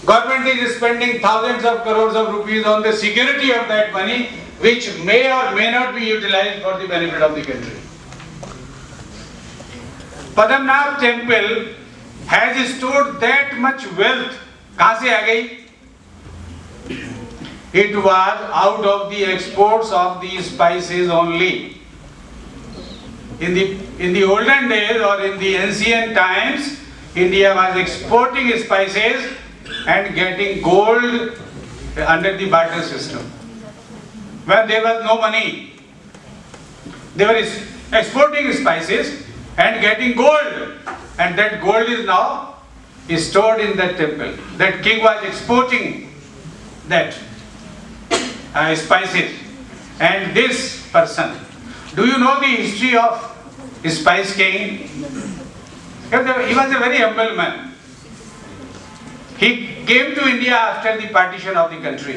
Government is spending thousands of crores of rupees on the security of that money, which may or may not be utilized for the benefit of the country. Padamnath temple has stored that much wealth. कहाँ से आ गई? It was out of the exports of the spices only. In the olden days or in the ancient times, India was exporting spices and getting gold under the barter system. When there was no money, they were exporting spices and getting gold, and that gold is now stored in that temple. That king was exporting that spices, and this person. Do you know the history of Spice King? He was a very humble man. He came to India after the partition of the country.